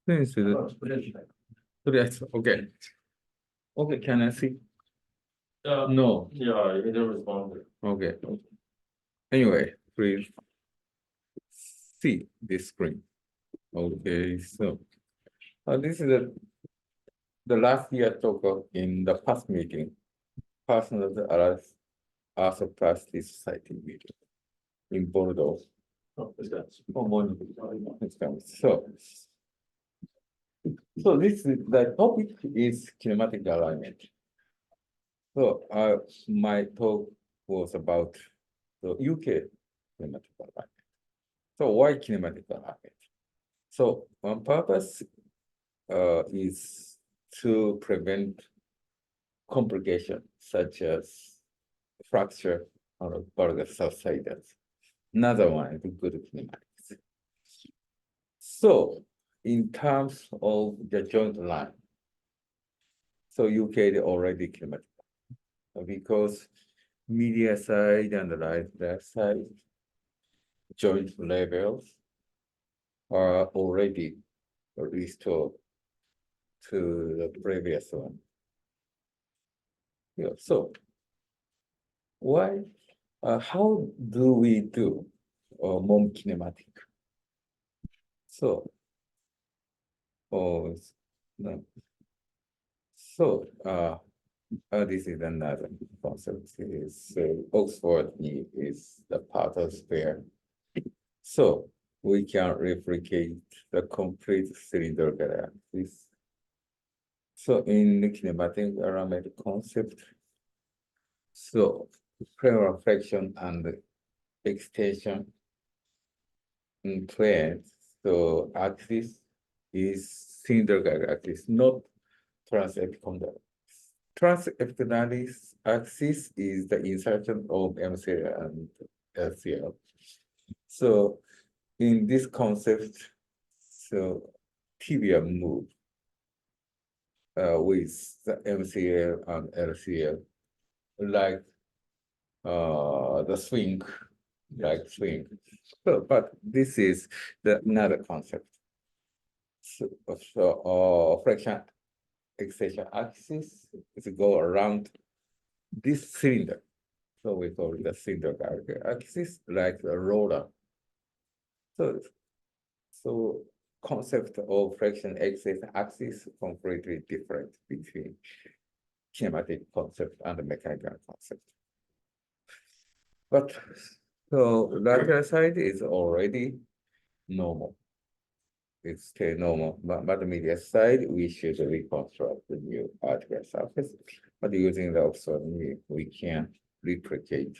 This is yes, okay. Okay, can I see? No. Yeah, it responded. Okay. Anyway, please see this screen. Okay, so this is the last year talk in the past meeting, personal arthroplasty society meeting in Bordeaux. Oh, it's got. So this is the topic is kinematic alignment. So my talk was about the UK kinematic alignment. So why kinematic alignment? So one purpose is to prevent complication such as fracture or bulbar subsidence. Another one is good kinematics. So in terms of the joint line, so UK they already kinematic because media side and the left side joint levels are already restored to the previous one. Yeah, so why? How do we do mom kinematic? So, oh, no. So, this is another concept. Is Oxford knee is the part of sphere. So we can replicate the complete cylindrical axis. So in the kinematic alignment concept, so plane flexion and extension in planes, so axis is cylindrical axis, not transepicondylar. Transepicondylar axis is the insertion of MCL and LCL. So in this concept, so tibia move with the MCL and LCL like the swing, like swing. So, but this is another concept. So friction extension axis is go around this cylinder. So we call it the cylinder axis, like a roller. So concept of friction axis completely different between kinematic concept and mechanical concept. But so lateral side is already normal. It's still normal, but the medial side, we should reconstruct the new arterial surface. But using the Oxford, we can replicate.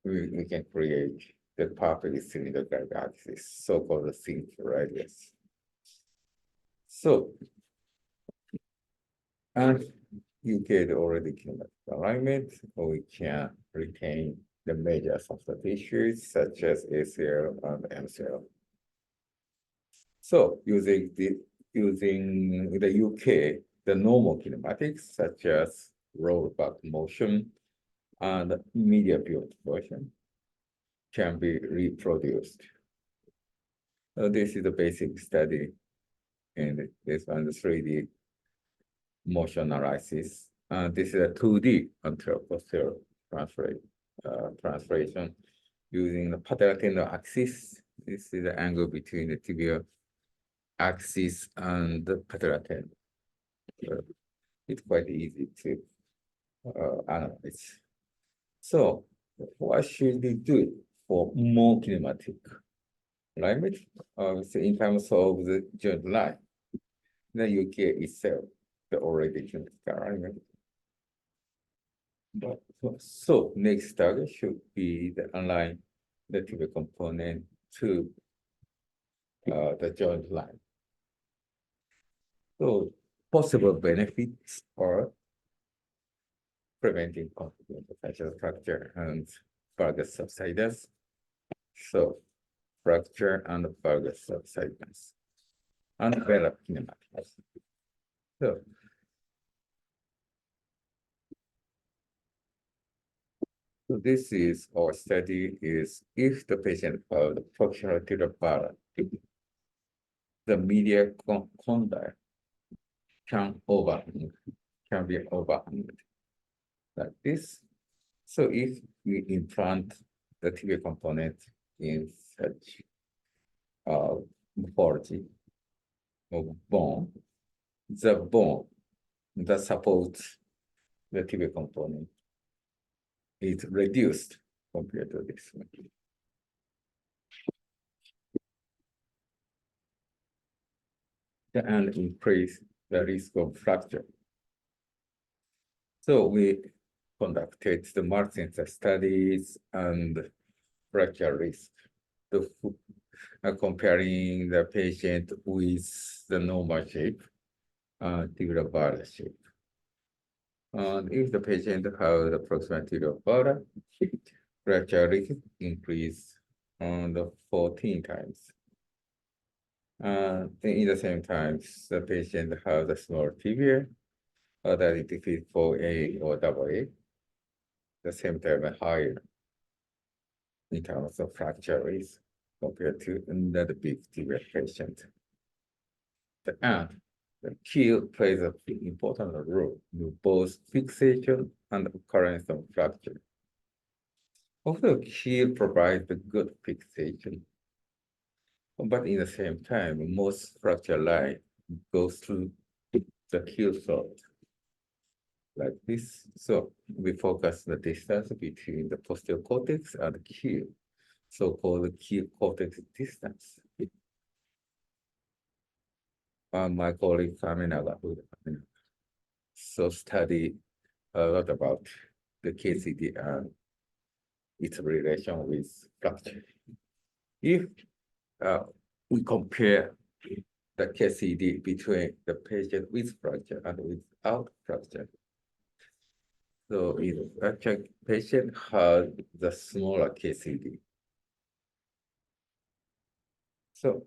We can create the perfect cylindrical axis, so-called sync radius. So, and you get already kinetic alignment, we can retain the major soft tissues such as ACL and MCL. So using the UK, the normal kinematics such as roll back motion and media built version can be reproduced. So this is the basic study and this on the 3D motion analysis. This is a 2D anterior-posterior translation using the patellar axis. This is the angle between the tibial axis and the patellar tendon. It's quite easy to analyze. So what should we do for more kinematic alignment? So in terms of the joint line, the UK itself, the already kinematic alignment. But so next target should be the align the tibial component to the joint line. So possible benefits are preventing conflict such as fracture and bulbar subsidence. So fracture and bulbar subsidence and develop kinematics. So this is our study is if the patient have the functional tibial balance the medial condyle can be overhung like this. So if we implant the tibial component in such morphology of bone, the bone that supports the tibial component is reduced compared to this one. And increase the risk of fracture. So we conducted the multi-center studies and fracture risk, comparing the patient with the normal shape, tibial bala shape. And if the patient has the proximal tibial bala, fracture risk increase on the 14 times. In the same time, the patient has a small tibia, that it is for A or AA, the same time higher in terms of fracture risk compared to another big tibia patient. And the keel plays an important role in both fixation and occurrence of fracture. Although keel provides a good fixation, but in the same time, most fracture line goes through the keel throat like this. So we focus the distance between the posterior cortex and the keel, so-called keel cortex distance. My colleague Kaminaga study a lot about the KCD and its relation with fracture. If we compare the KCD between the patient with fracture and without fracture, so if fracture patient has the smaller KCD. So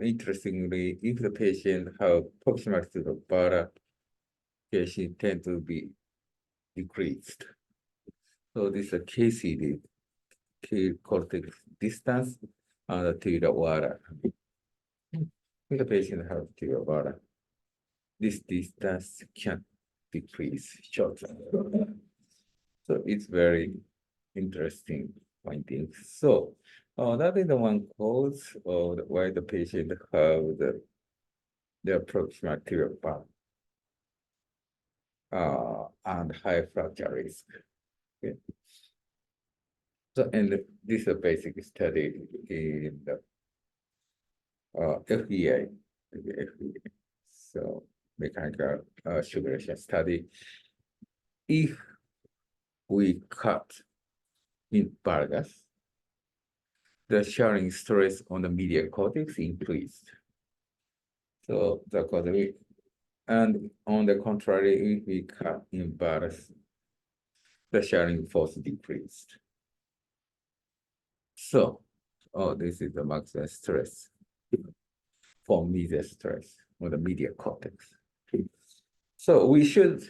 interestingly, if the patient has proximal to the bala, patient tend to be decreased. So this is a KCD, keel cortex distance, and to the water. If the patient has to the water, this distance can decrease shortly. So it's very interesting finding. So that is the one cause of why the patient have the proximal tibial bone and high fracture risk. Okay. So, and this is a basic study in the FDA. So mechanical simulation study. If we cut in valgus, the sharing stress on the medial cortex increased. So the cause and on the contrary, if we cut in valgus, the sharing force decreased. So, this is the maximum stress for medial stress on the medial cortex. So we should,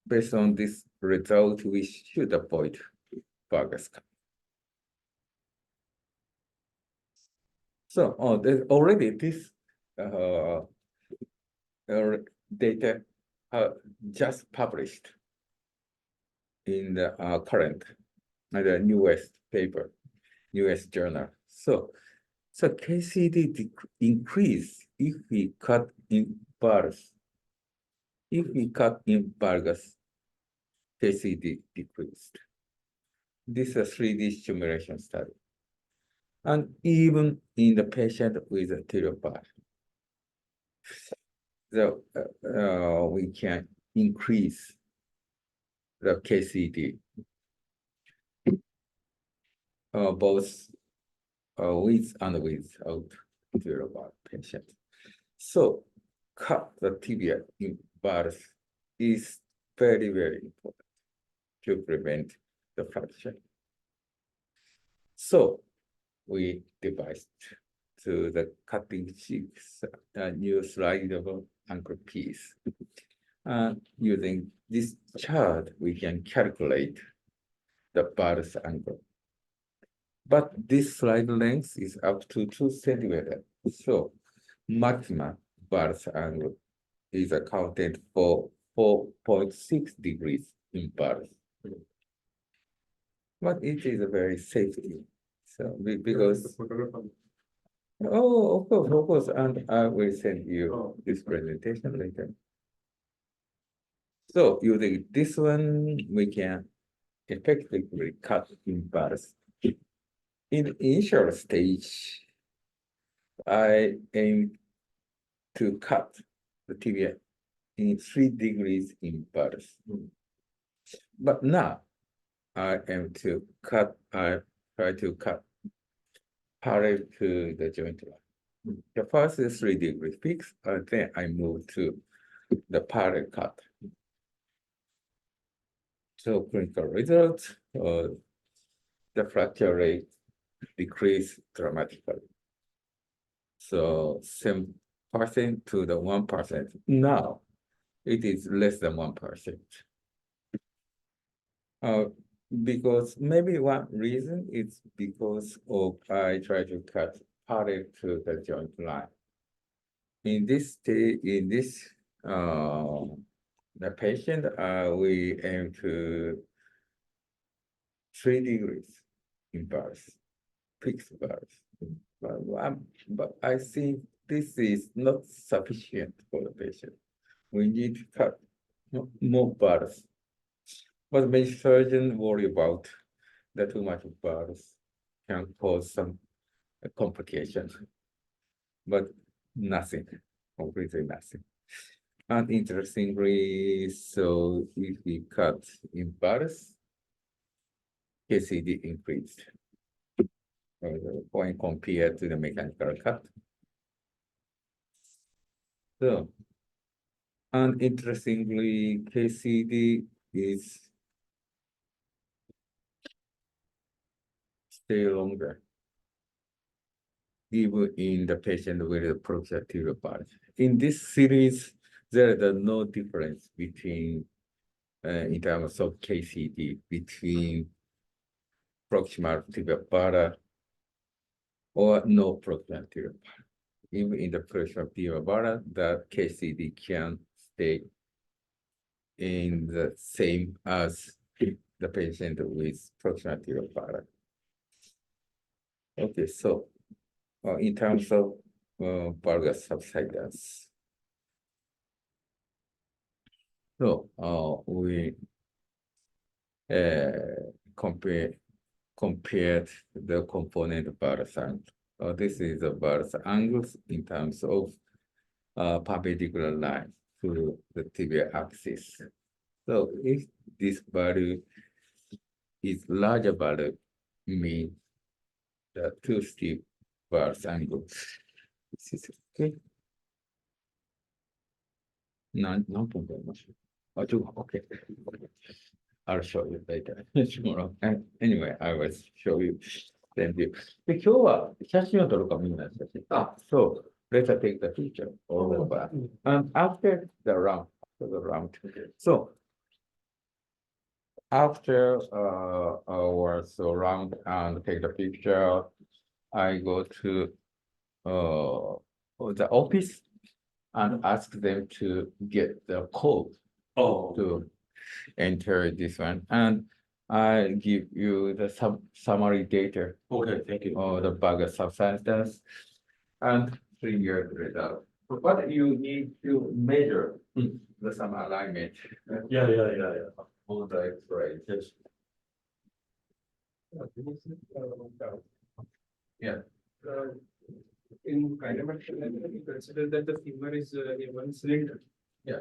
based on this result, we should avoid valgus cut. So, there's already this data just published in the current, the newest paper, newest journal. So KCD increase if we cut in valgus. If we cut in valgus, KCD decreased. This is a 3D simulation study. And even in the patient with a tibial bone, we can increase the KCD, both with and without tibial bone patient. So cut the tibia in valgus is very, very important to prevent the fracture. So we devised to the cutting cheeks a new slidable anchor piece. Using this chart, we can calculate the valgus angle. But this slide length is up to 2 centimeters. So maximum birth angle is accounted for 4.6 degrees in birth. But it is a very safety. So because of course, and I will send you this presentation later. So using this one, we can effectively cut in birth. In initial stage, I aim to cut the tibia in 3 degrees in birth. But now I try to cut parallel to the joint line. The first is 3 degrees fixed, and then I move to the parallel cut. So clinical results, the fracture rate decreased dramatically. So 7% to the 1%. Now it is less than 1%. Because maybe one reason is because of I try to cut parallel to the joint line. In this the patient, we aim to 3 degrees in birth, fixed birth. But I think this is not sufficient for the patient. We need to cut more birth. But many surgeons worry about that too much birth can cause some complications, but nothing, completely nothing. And interestingly, so if we cut in birth, KCD increased when compared to the mechanical cut. So, and interestingly, KCD is stay longer, even in the patient with a proximal birth. In this series, there is no difference between, in terms of KCD, between proximal tibial bara or no proximal tibial bara. Even in the proximal tibial bara, the KCD can stay in the same as the patient with proximal tibial bara. Okay, so in terms of valgus subsidence, so we compared the component valgus angle. This is the valgus angles in terms of perpendicular line to the tibial axis. So if this value is larger value, means the too steep valgus angle. This is okay. No problem. Okay. I'll show you later. Tomorrow. Anyway, I will show you. Then you. で、今日は写真を撮るかみんな写真。So let's take the picture all over. And after the round, so after our round and take the picture, I go to the office and ask them to get the code to enter this one, and I give you the summary data. Okay, thank you. The bug substance and 3-year result. But you need to measure the some alignment. Yeah. On the X-ray. Yes. Yeah. In kinematic, we consider that the femur is a one cylinder. Yeah.